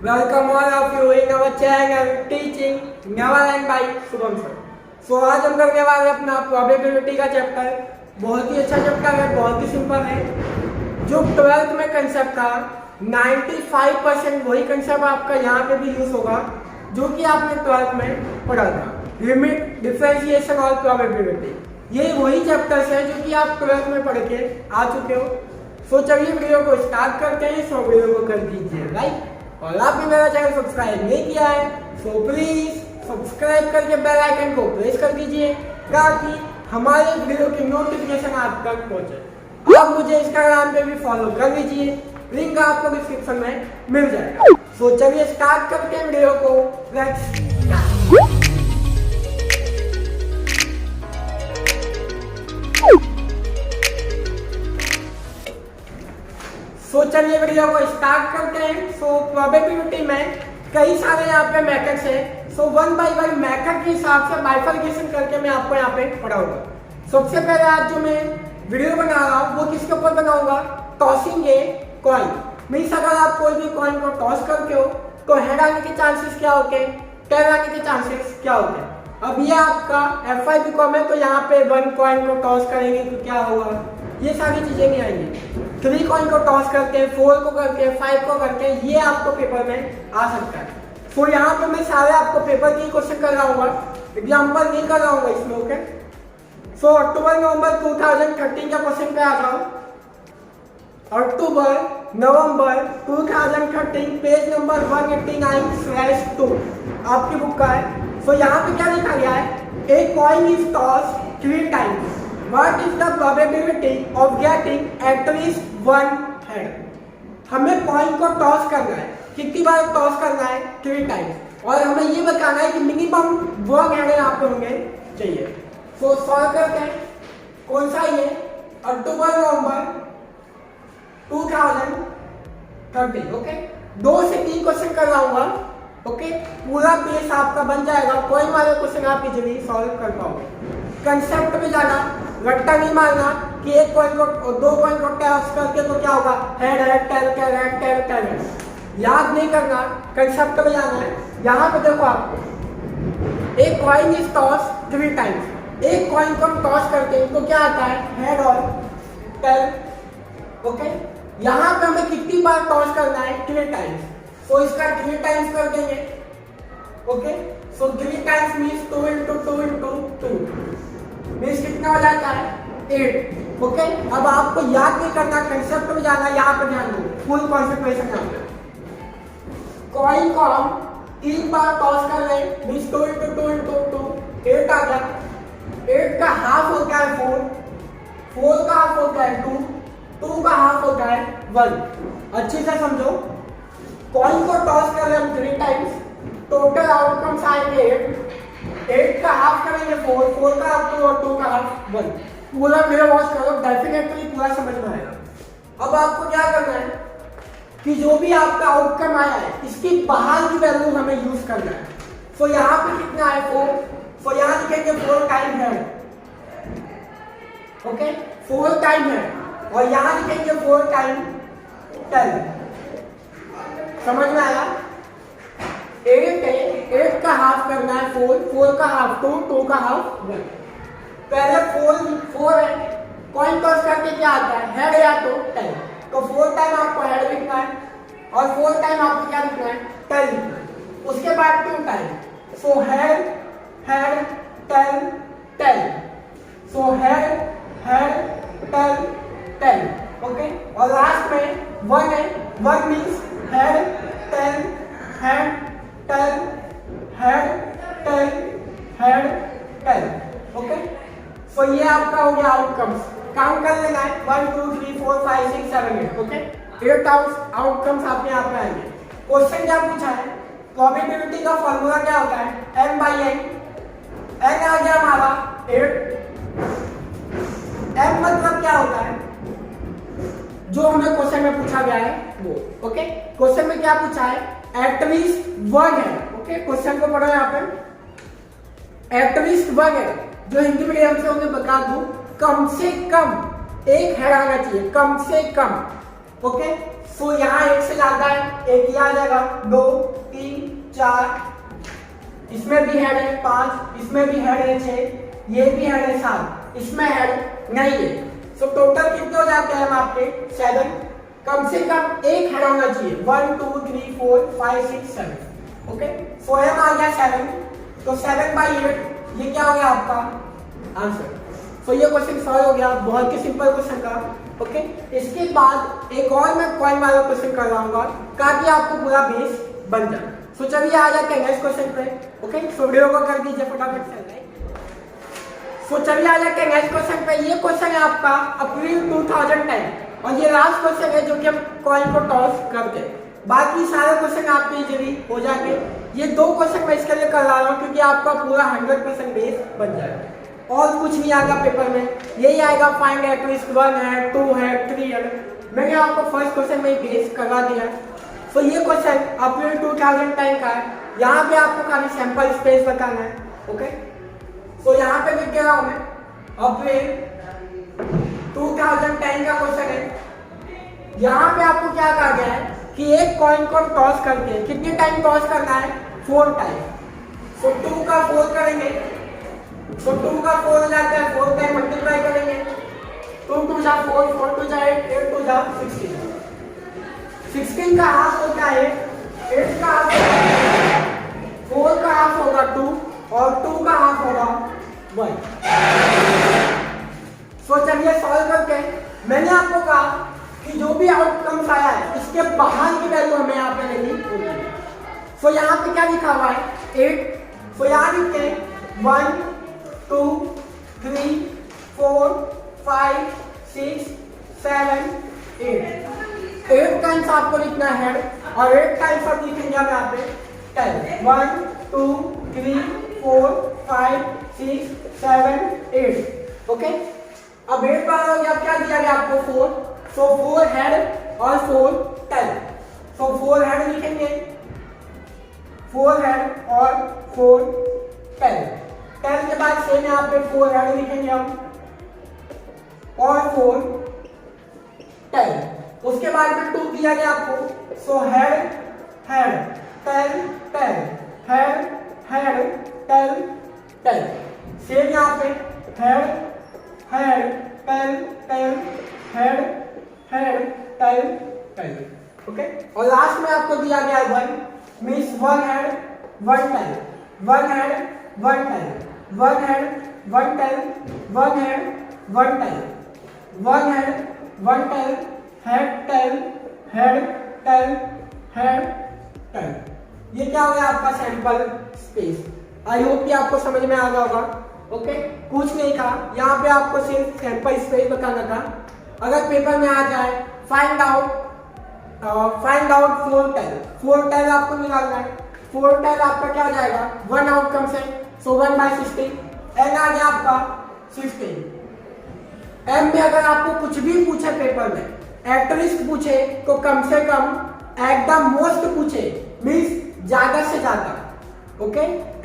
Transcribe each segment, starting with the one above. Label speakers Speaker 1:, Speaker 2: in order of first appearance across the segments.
Speaker 1: Welcome all of you in our channel teaching Neverland by Shubham sir. So आज हम करने वाले अपना प्रोबेबिलिटी का चैप्टर। बहुत ही अच्छा चैप्टर है, बहुत ही सिंपल है। जो 12th में कंसेप्ट था 95% वही कंसेप्ट आपका यहाँ पे भी यूज होगा जो कि आपने 12th में पढ़ा था। लिमिट, डिफरेंशिएशन और प्रोबेबिलिटी, ये वही चैप्टर्स है जो कि आप 12th में पढ़ के आ चुके हो। सो चलिए वीडियो को स्टार्ट करते हैं। सो वीडियो को कर दीजिए लाइक, और आपने मेरा चैनल सब्सक्राइब नहीं किया है सो प्लीज सब्सक्राइब करके बेल आइकन को प्रेस कर दीजिए ताकि हमारे वीडियो की नोटिफिकेशन आप तक पहुंचे। आप मुझे इंस्टाग्राम पे भी फॉलो कर लीजिए, लिंक आपको डिस्क्रिप्शन में मिल जाएगा। सो चलिए स्टार्ट करते हैं वीडियो को। लेट्स सो चलिए वीडियो को स्टार्ट करते हैं। सो प्रोबेबिलिटी में कई सारे यहाँ पे मेथड्स हैं। So one by one method के हिसाब से बाइफरकेशन करके मैं आपको यहाँ पे पढ़ाऊंगा। सबसे पहले आज जो मैं वीडियो बना रहा हूँ वो किसके ऊपर बनाऊंगा, टॉसिंग ए कॉइन। मीन्स अगर आप कोई भी कॉइन को टॉस करते हो तो हेड आने के चांसेस क्या होते हैं, टेल आने के चांसेस क्या होते हैं। अब ये आपका F5 बीकॉम है तो यहाँ पे 1 कॉइन को टॉस करेंगे तो क्या होगा, ये सारी चीजें नहीं आएंगी। 3 कॉइन को टॉस करके, 4 को करके, 5 को करके, ये आपको पेपर में आ सकता है। तो यहाँ पे मैं सारे आपको पेपर के क्वेश्चन कर रहा हूँ, एग्जाम्पल नहीं कर रहा हूँ इसमें। ओके, सो अक्टूबर नवंबर 2013 का क्वेश्चन पे आ रहा हूँ। अक्टूबर नवंबर 2013 पेज नंबर 189/2 आपकी बुक का है। सो यहाँ पे क्या लिखा गया है, a coin is toss 3 times, what is the probability of getting at least 1 head. हमें कॉइन को टॉस करना है, कितनी बार टॉस करना है, 3 टाइम्स, और हमें ये बताना है कि मिनिमम 1 हेड यहाँ पे होंगे चाहिए। सो सॉल्व करते हैं। कौन सा ये, अक्टूबर नवंबर 2013। ओके, 2 से 3 क्वेश्चन कर रहा हूँ। ओके, पूरा पेज आपका बन जाएगा, कोई वाले क्वेश्चन आप इजीली सॉल्व कर पाओगे। कंसेप्ट में जाना, रट्टा नहीं मारना कि एक कॉइन को 2 कॉइन को टॉस करके तो क्या होगा, head head tail tail head tail tail head, याद नहीं करना, कंसेप्ट में जाना है। यहाँ पे देखो आपको एक कॉइन इज टॉस 3 टाइम्स, एक कॉइन को हम टॉस करते हैं तो क्या आता है, हेड और टेल। ओके, यहाँ पे हमें कितनी बार टॉस करना है, 3 टाइम्स। सो इसका 3 टाइम्स कर देंगे। ओके, सो 3 times means 2 into 2 into 2 means कितना हो जाता है, 8। ओके, अब आपको याद नहीं करना, कंसेप्ट में जाना, यहाँ पर ध्यान दो, फुल कॉन्सेंट्रेशन करना। कॉइन को हम 3 बार टॉस कर रहे हैं मीन्स 2 into 2 into 2 8 आ गया। 8 का हाफ होता है 4, 4 का हाफ होता है 2, 2 का हाफ होता है 1। अच्छे से समझो, कॉइन को टॉस कर रहे हम 3 टाइम्स, टोटल आउटकम्स आएंगे 8 का हाफ करेंगे 4, 4 का हाफ 2 और 2 का हाफ 1। पूरा वीडियो वॉच करो, डेफिनेटली पूरा समझ में आएगा। अब आपको क्या करना है कि जो भी आपका आउटकम आया है इसकी बाहर की वैल्यू हमें यूज करना है। सो यहाँ पे कितना है, 4। सो यहाँ लिखेंगे 4 टाइम है। ओके, 4 टाइम है, और यहाँ लिखेंगे 4 टाइम 10। समझ में आया, 8 है, 8 का हाफ करना है 4, 4 का हाफ 2, 2 का हाफ 1। पहले 4 है, कॉइन टॉस करके क्या आता है, हेड या तो टेल। तो 4 टाइम आपको हेड लिखना है और 4 टाइम आपको क्या लिखना है, टेल लिखना है। उसके बाद 2 time, so head head tail tail, so head head tail tail. Okay, और लास्ट में 1 है, 1 means head tail head tail head tail head tail. Okay, so ये आपका हो गया आउटकम्स। काउंट कर लेना है, 1 2 3 4 5 6 7 8। ओके, 8 आउटकम्स आपके यहाँ पे आएंगे। क्वेश्चन क्या पूछा है, प्रोबेबिलिटी का फॉर्मूला क्या होता है, m/n। n आ गया हमारा 8। m मतलब क्या होता है, जो हमें क्वेश्चन में पूछा गया है वो। ओके, क्वेश्चन में क्या पूछा है, एटलीस्ट 1 है। ओके, क्वेश्चन को पढ़ो यहाँ पे, एटलीस्ट 1 है, जो हिंदी मीडियम से उन्हें बता दूं, कम से कम 1 हेड आना चाहिए, कम से कम। ओके, सो यहाँ एक से ज्यादा है, एक ये आ जाएगा, 2 3 4, इसमें भी हेड है 5, इसमें भी हेड है 6, ये भी हेड है 7, इसमें हेड नहीं है। सो टोटल कितने हो जाते हैं हम आपके 7, कम से कम एक हेड होना चाहिए, 1 2 3 4 5 6 7। ओके, सो एम आ गया 7, तो 7/8 ये क्या हो गया आपका आंसर। सो ये क्वेश्चन सॉल्व हो गया, बहुत ही सिंपल क्वेश्चन था। ओके, इसके बाद एक और मैं कॉइन वाला क्वेश्चन कर रहा हूँ ताकि आपको पूरा बेस बन जाए। सो चलिए आ जाते हैं नेक्स्ट क्वेश्चन पे। ओके, सो वीडियो को कर दीजिए फटाफट से लाइक। सो चलिए आ जाते हैं नेक्स्ट क्वेश्चन पे। ये क्वेश्चन है आपका अप्रैल 2010 और ये लास्ट क्वेश्चन है जो कि हम कॉइन को टॉस करते हैं। बाकी सारे क्वेश्चन आपके इजीली हो जाएंगे। ये 2 क्वेश्चन मैं इसके लिए कर रहा हूँ क्योंकि आपका पूरा 100% बेस बन जाएगा और कुछ नहीं आएगा पेपर में। यही आएगा फाइंड एटलीस्ट 1 है 2 है 3 है। मैंने आपको फर्स्ट क्वेश्चन में बेस करवा दिया है। सो ये क्वेश्चन अप्रैल 2010 का है। यहाँ पे आपको खाली सैंपल स्पेस बताना है। ओके, सो यहाँ पे लिख दे रहा हूँ मैं अप्रैल 2010 का क्वेश्चन है। यहाँ पे आपको क्या कहा गया है कि एक कॉइन को टॉस करके कितने टाइम टॉस करना है, 4 टाइम। सो 2 का 4 करेंगे, सो 2 का 4 हो जाता है, 4 टाइम मल्टीप्लाई करेंगे, 2 2 जा 4, 4 2 जा 8, 8 2 जा 16। 16 का हाफ होता है 8 का हाफ, 4 का हाफ होगा 2 और 2 का हाफ होगा 1। सो चलिए सॉल्व करके मैंने आपको कहा कि जो भी आउटकम्स आया है इसके बाहर की वैल्यू हमें यहाँ पे लेनी होगी। सो यहाँ पे क्या लिखा हुआ है 8। सो यहाँ लिखते हैं 1 2 3 4 5 6 7 8। 8 टाइम्स आपको लिखना है और 8 टाइम्स आप लिखेंगे हम यहाँ पे 10। 1 2 3 4 5 6 7 8। ओके, अब 8 बार हो गया, अब क्या दिया गया आपको 4। सो 4 हेड और 4 टेल। सो 4 हेड लिखेंगे, 4 हेड और 4 टेल। टेल के बाद सेम यहाँ पे 4 हेड लिखेंगे हम और 4 टेल। उसके बाद में 2 दिया गया आपको। So head head tail tail, head head tail tail. Same यहाँ पे head head tail tail, head head tail tail. Okay, और लास्ट में आपको दिया गया है 1 means 1 head 1 tail, 1 head 1 tail, 1 head 1 tail, 1 head 1 tail, 1 head 1 tail, head tail head tail head tail. ये क्या हो गया आपका सैंपल स्पेस। आई होप कि आपको समझ में आ गया होगा। ओके, कुछ नहीं था, यहाँ पे आपको सिर्फ सैंपल स्पेस बताना था। अगर पेपर में आ जाए फाइंड आउट 4 टेल, 4 टेल आपको निकालना है। 4 टेल आपका क्या हो जाएगा 1 आउटकम से, सो 1/16। एन आ गया आपका 16। एम में अगर आपको कुछ भी पूछे पेपर में, एटलीस्ट पूछे तो कम से कम एट द मोस्ट पूछे मीन्स ज्यादा से ज्यादा। ओके,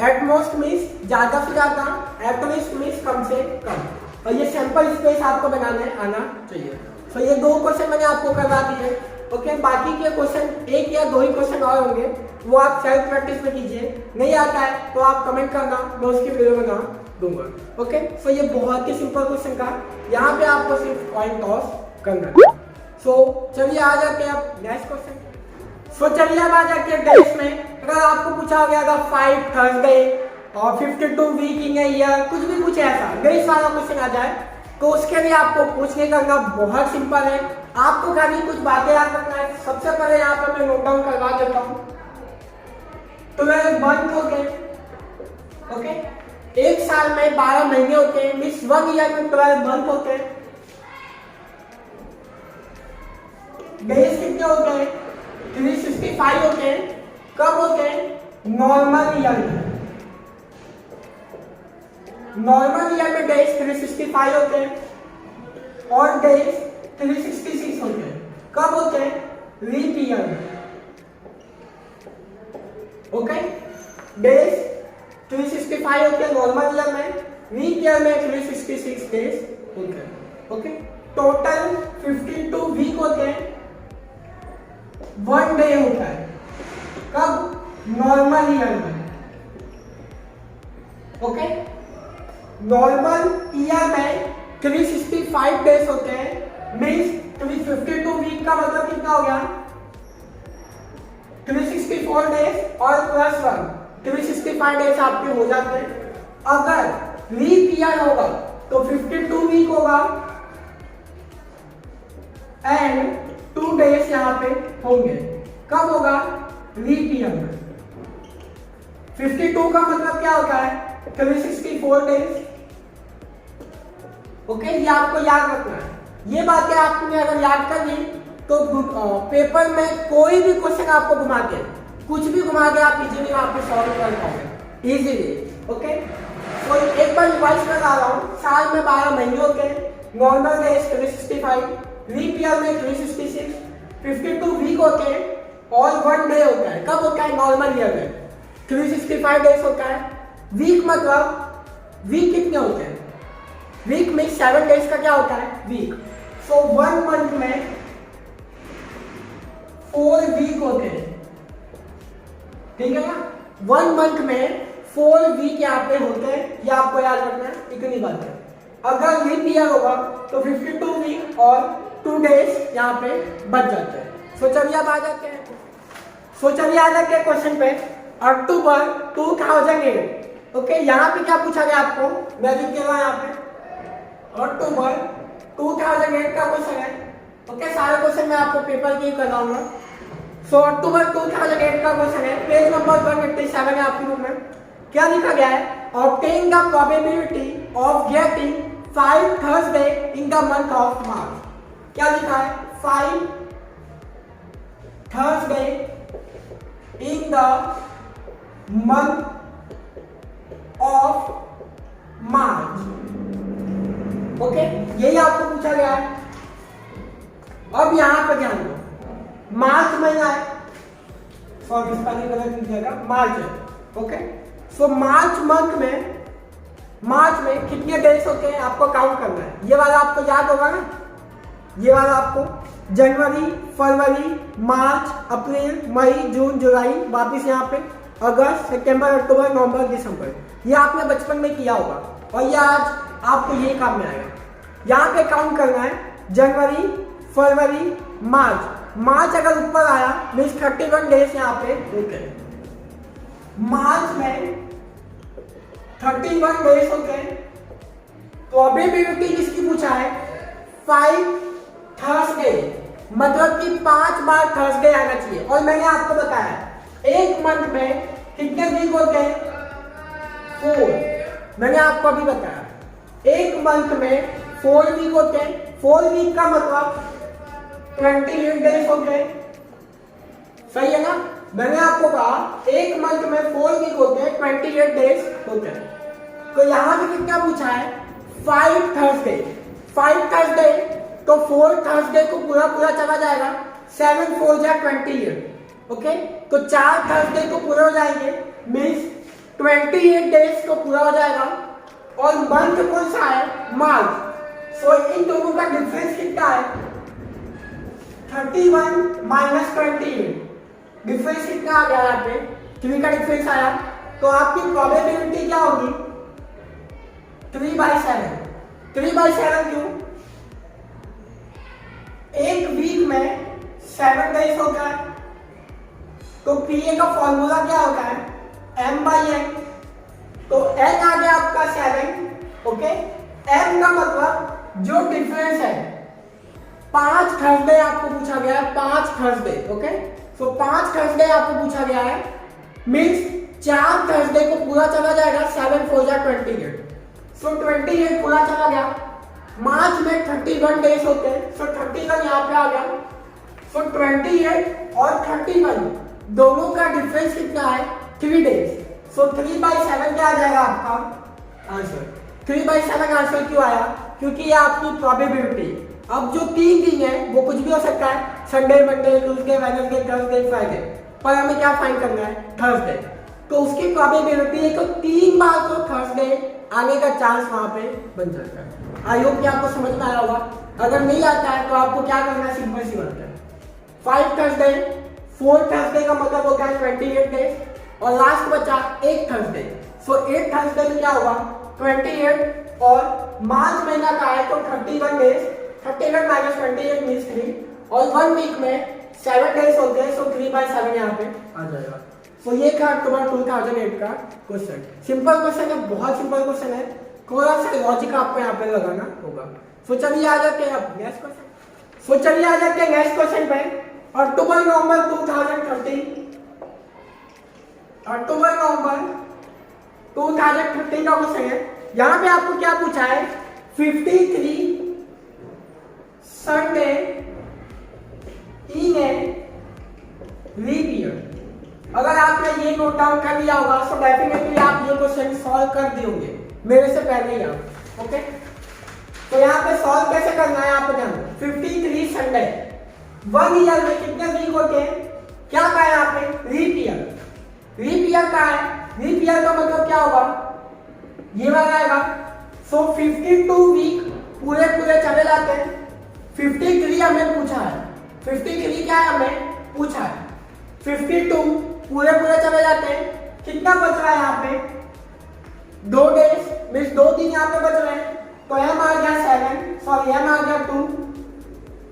Speaker 1: एट मोस्ट मीन्स ज्यादा से ज्यादा, एटलीस्ट मीन्स कम से कम। और ये सैंपल स्पेस आपको बनाने आना चाहिए। तो ये 2 क्वेश्चन मैंने आपको करवा दिए। ओके, बाकी के क्वेश्चन 1 या 2 ही क्वेश्चन और होंगे, वो आप सेल्फ प्रैक्टिस में कीजिए। नहीं आता है तो आप कमेंट करना, मैं उसकी वीडियो बना दूंगा। ओके, सो ये बहुत ही सिंपल क्वेश्चन था, यहाँ पे आपको सिर्फ कॉइन टॉस करना है। सो चलिए आ जाते हैं अब नेक्स्ट क्वेश्चन। सो चलिए अब आ जाते हैं डेज में। अगर आपको पूछा गया था 5 थर्सडे और 52 वीक इन ईयर, कुछ भी पूछे ऐसा डेज वाला क्वेश्चन आ जाए तो उसके लिए आपको पूछने करना बहुत सिंपल है। आपको खाली कुछ बातें याद रखना है। सबसे पहले यहाँ पर मैं नोट डाउन करवा देता हूँ। 12 मंथ होते हैं। ओके, एक साल में 12 महीने होते हैं, मींस 1 ईयर में 12 मंथ होते हैं। डेज कितने होते हैं 365 होते हैं। कब होते हैं नॉर्मल ईयर में। नॉर्मल ईयर में डेज 365 होते हैं और डेज 366 होते हैं। कब होते हैं लीप ईयर में। ओके, डेज 365 होते हैं नॉर्मल ईयर में, लीप ईयर में 366 डेज होते हैं। ओके, टोटल 52 वीक होते हैं 1 डे होता है। कब? नॉर्मल ईयर में। ओके, नॉर्मल ईयर में 365 डेज होते हैं, मीन्स 352 वीक का मतलब कितना हो गया? 364 डेज और प्लस 1 365 डेज आपके हो जाते हैं। अगर लीप ईयर होगा तो 52 वीक होगा एंड 2 डेज यहाँ पे होंगे। कब होगा? लीप ईयर में। 52 का मतलब क्या होता है? 364 डेज। ओके, ये आपको याद रखना है। ये बातें आपने अगर याद कर ली तो पेपर में कोई भी क्वेश्चन आपको घुमा के, कुछ भी घुमा के आप इजीली वहां पे सॉल्व कर पाओगे इजीली। ओके, तो एक बार रिवाइज कर रहा हूँ। साल में 12 महीने होते हैं, नॉर्मल डेज 365, लीप ईयर में 366, 52 वीक होते हैं और 1 डे होता है। कब होता है? नॉर्मल ईयर में 365 डेज होता है। वीक मतलब वीक कितने होते हैं? वीक में 7 डेज का क्या होता है? वीक। सो 1 मंथ में 4 वीक होते हैं, ठीक है ना? 1 मंथ में 4 वीक यहाँ पे होते हैं, ये आपको याद रखना है। इतनी बात है। अगर लीप ईयर होगा तो 52 वीक और 2 डेज यहाँ पे बच जाते हैं। सो चलिए अब आ जाते हैं। क्वेश्चन पे। अक्टूबर 2008। ओके, यहाँ पे क्या पूछा गया आपको? मैं भी कह रहा हूँ यहाँ पे अक्टूबर 2008 का क्वेश्चन है। ओके, सारे क्वेश्चन मैं आपको पेपर की कराऊंगा। सो अक्टूबर 2008 का क्वेश्चन है, पेज नंबर 187 है आपके बुक में। क्या लिखा गया है? Obtain the probability of getting 5 Thursday in the month of March. क्या लिखा है? 5 Thursday in the month of March. Okay, यही आपको पूछा गया है। अब यहां पर ध्यान दो, मार्च महीना है, सॉरी इसका नहीं गलत लिख जाएगा, मार्च है। ओके, सो मार्च में कितने डेज होते हैं आपको काउंट करना है। ये वाला आपको याद होगा ना? ये वाला आपको जनवरी, फरवरी, मार्च, अप्रैल, मई, जून, जुलाई, वापिस यहाँ पे अगस्त, सितंबर, अक्टूबर, नवंबर, दिसंबर। ये आपने बचपन में किया होगा और ये आज आपको ये काम में आएगा। यहाँ पे काउंट करना है जनवरी, फरवरी, मार्च अगर ऊपर आया मीन्स 31 डेज यहाँ पे होते हैं। मार्च में 31 डेज होते हैं। तो अभी भी किसकी पूछा है? 5 थर्सडे, मतलब कि 5 बार थर्सडे आना चाहिए। और मैंने आपको बताया एक मंथ में कितने वीक होते हैं? 4। मैंने आपको अभी बताया एक मंथ में 4 वीक होते हैं। 4 वीक का मतलब 28 डेज होते हैं, सही है ना? मैंने आपको कहा एक मंथ में 4 वीक होते हैं, 28 डेज होते हैं। तो यहां पे कितना पूछा है? 5 थर्सडे। 5 थर्सडे तो 4 थर्सडे को पूरा चला जाएगा, 7 4 जा 28। ओके, तो 4 थर्सडे को पूरा हो जाएंगे, मीन्स 28 डेज को पूरा हो जाएगा। और मंथ कौन सा है? मार्च। सो इन दोनों का डिफरेंस कितना है? 31 माइनस 28। डिफरेंस कितना आ गया यहाँ पे? 3 का डिफरेंस आया। तो आपकी प्रोबेबिलिटी क्या होगी? 3/7। 3/7 क्यों? एक वीक में 7 डेज होता है। तो पीए का फॉर्मूला क्या होता है? m/n। तो n आ गया आपका 7। ओके, m का मतलब जो डिफरेंस है, 5 थर्सडे आपको पूछा गया है, 5 थर्सडे। ओके, सो 5 थर्सडे आपको पूछा गया है, मीन्स 4 थर्सडे को पूरा चला जाएगा, 7 4 जा 28। सो 28 पूरा चला गया। मार्च में 31 डेज होते हैं, सो 31 यहाँ पे आ गया। सो 28 और 31 दोनों का डिफरेंस कितना है? 3 डेज। सो 3/7 क्या आ जाएगा आपका आंसर? 3/7 आंसर क्यों आया? क्योंकि ये आपकी प्रोबेबिलिटी। अब जो 3 दिन है वो कुछ भी हो सकता है, Sunday, Monday, Tuesday, Wednesday, Thursday, Friday, पर हमें क्या फाइंड करना है? थर्सडे। तो उसकी प्रोबेबिलिटी है तो 3 बार तो थर्सडे आने का चांस वहां पे बन जाता है। आई होप कि आपको समझ में आया होगा। अगर नहीं आता है तो आपको क्या करना है? सिंपल सी बात है, 5 थर्सडे 4 थर्सडे का मतलब होता है 28 डेज और लास्ट बचा 8 थर्सडे। सो 8 थर्सडे में क्या होगा 28 और मार्च महीना का है तो 31 डेज, 31 माइनस 28 मीन्स 3 और 1 वीक में 7 डेज होते हैं। सो 3/7 यहाँ पे आ जाएगा। सो ये था अक्टूबर 2008 का क्वेश्चन। सिंपल क्वेश्चन है, बहुत सिंपल क्वेश्चन है, थोड़ा सा लॉजिक आपको यहाँ पे लगाना होगा। सो चलिए आ जाते हैं अब नेक्स्ट क्वेश्चन। सो चलिए आ जाते हैं नेक्स्ट क्वेश्चन पे। अक्टूबर नवंबर 2013, अक्टूबर नवंबर 2013 का क्वेश्चन है। यहाँ पे आपको क्या पूछा है 53 Sunday in a leap year. अगर आपने ये नोट डाउन कर लिया होगा तो डेफिनेटली आप ये क्वेश्चन सॉल्व कर दिए मेरे से पहले ही आप। ओके, तो यहाँ पे सॉल्व कैसे करना है आपको ध्यान। 53 संडे, 1 ईयर में कितने वीक होते हैं, क्या कहा है आपने लीप ईयर। लीप ईयर का है, लीप ईयर का मतलब क्या होगा ये वाला आएगा। सो 52 वीक पूरे पूरे चले जाते हैं। 53 हमें पूछा है, 53 क्या है हमें पूछा है, 52 पूरे पूरे चले जाते हैं। कितना बच रहा है यहाँ पे 2 डेज मीन्स 2 दिन यहाँ पे बच रहे हैं। तो एम आ गया 7, सॉरी एम आ गया 2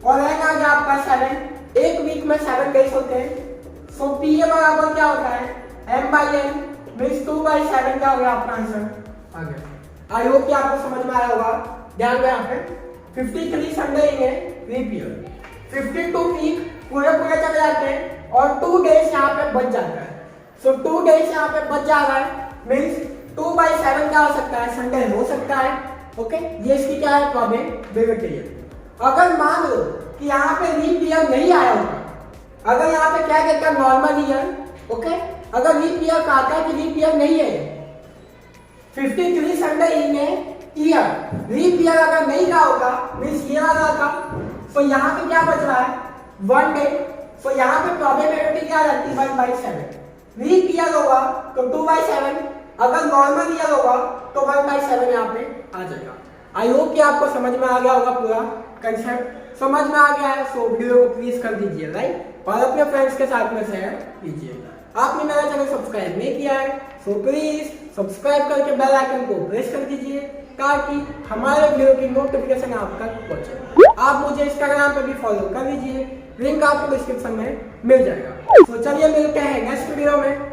Speaker 1: और एन आ गया आपका 7। एक वीक में 7 डेज होते हैं। सो पी ए बराबर क्या होता है एम बाई एन मीन्स 2/7 क्या हो गया आपका आंसर आ गया। आई होप कि आपको समझ में आया होगा। ध्यान में यहाँ पे 53 संडे इन लीप ईयर, 52 वीक पूरे पूरे चले जाते हैं और 2 डेज यहाँ पे बच जाता है। सो 2 डेज यहाँ पे बच जा रहा है मीन्स 2/7 क्या हो सकता है संडे हो सकता है। ओके, ये इसकी क्या है प्रोबेबिलिटी है। अगर मान लो कि यहाँ पे लीप ईयर नहीं आया होगा, अगर यहाँ पे क्या कहता है नॉर्मल ईयर, ओके, अगर लीप ईयर का आता है कि लीप ईयर नहीं है 53 संडे इन ईयर, लीप ईयर अगर नहीं का होगा मीन्स ये वाला था। तो यहाँ पे क्या बच रहा है 1 डे। तो यहाँ पे प्रोबेबिलिटी क्या रहती है 1/7। लीप ईयर होगा तो 2/7, अगर नॉर्मल ईयर होगा तो 1/7 यहाँ पे आ जाएगा। आई होप कि आपको समझ में आ गया होगा, पूरा कंसेप्ट समझ में आ गया है। सो वीडियो को प्लीज कर दीजिए लाइक और अपने फ्रेंड्स के साथ में शेयर कीजिए। आपने मेरा चैनल सब्सक्राइब नहीं किया है सो प्लीज सब्सक्राइब करके बेल आइकन को प्रेस कर दीजिए ताकि हमारे वीडियो की नोटिफिकेशन आप तक पहुंचे। आप मुझे इंस्टाग्राम पे भी फॉलो कर लीजिए, लिंक आपको डिस्क्रिप्शन में मिल जाएगा। तो चलिए मिलते हैं नेक्स्ट वीडियो में।